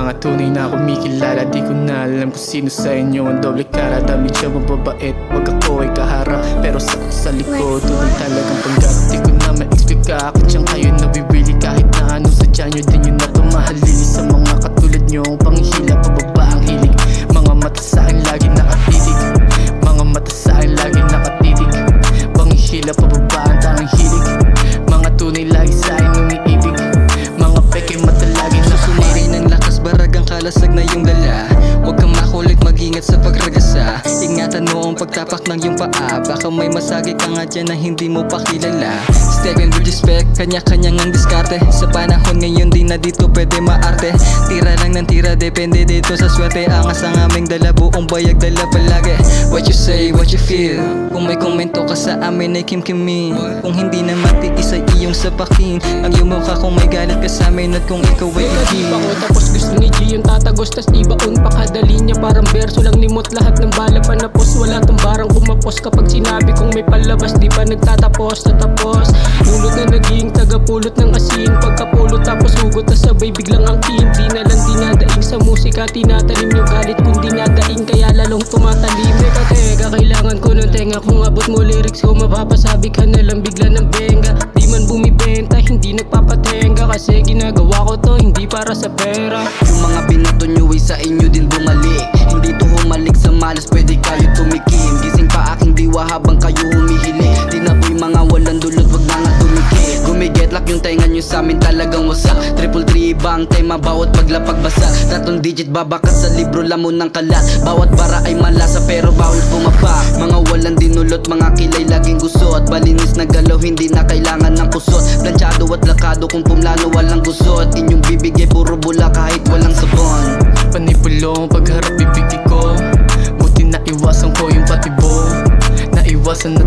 mga tunay na kumikilala. Di ko na alam kung sino sa inyo ang doble cara. Dami siya mababait, wag ako ay kaharap, pero sa likod tunay talagang panggap. Di ko na ma-explica, akit siyang kayo nabibili. Kahit na ano sadya nyo, di nyo na tumahalili. Sa mga katulad nyo, panghihila, pababa ang hilig. Mga mata sa akin lagi nakatitig, mga mata sa akin lagi nakatitig. Panghihila, pababa ang tanging hilig. Mga tunay lagi sa akin umiibig. Mga peke mata lagi nakatitig. Ng lakas, baragang kalasag na yung lala. Huwag kang makulit, mag-ingat sa pagragasa. Ingatan mo ang pagtapak ng iyong paa. Baka may masagi ka nga dyan na hindi mo pa kilala. Stepping with respect, kanya-kanyang ang diskarte. Sa panahon ngayon di na dito pwede maarte. Tira lang ng tira, depende dito sa swerte. Angas ang aming dala, buong bayag dala palagi. What you say, what you feel. Kung may komento ka sa amin ay kimkimin. Kung hindi na matiis ay iyong sapakin. Ang iyong mukha kung may galit ka sa amin at kung ikaw ay di pa ko tapos gusto ni G yung tatagos. Tas di baon pakadali niya, parang verso lang nimot. Lahat ng bala panapos, wala tong barang kumapos. Kapag sinabi kong may palabas, di pa nagtatapos. Tatapos, mulot na naging tagapulot ng asin. Pagkapulot tapos hugot na sabay biglang ang kin. Di na lang dinadaing sa musika, tinatalim yung galit. Kung dinadaing kaya lalong tumatalim. Teka, kailangan ko ng tenga. Kung abot mo lyrics ko, mapapasabi ka na lang bigla ng benga. Di man bumibenta, hindi nagpapatenga. Kasi ginagawa ko to, hindi para sa pera. Yung mga binato nyo ay sa inyo din bumalik. Hindi to humalik sa malas, pwede kayo tumikim. Gising pa aking diwa habang kayo humihili. Di na po'y mga walang dulot, wag na nga tumikil. Gumigetlak yung tainga nyo sa amin talagang wasak. Triple iba ang tema bawat paglapag basa. Tatong digit babakas sa libro lamon ng kalat. Bawat bara ay malasa pero bawal pumapak. Mga walang dinulot, mga kilay laging gusot. Balinis na galaw, hindi na kailangan ng kusot. Planchado at lakado kung pumlano walang gusot. Inyong bibig ay puro bula kahit walang sabon. Panipulong pagharap bibig ko, buti na iwasan ko yung patibo. Naiwasan na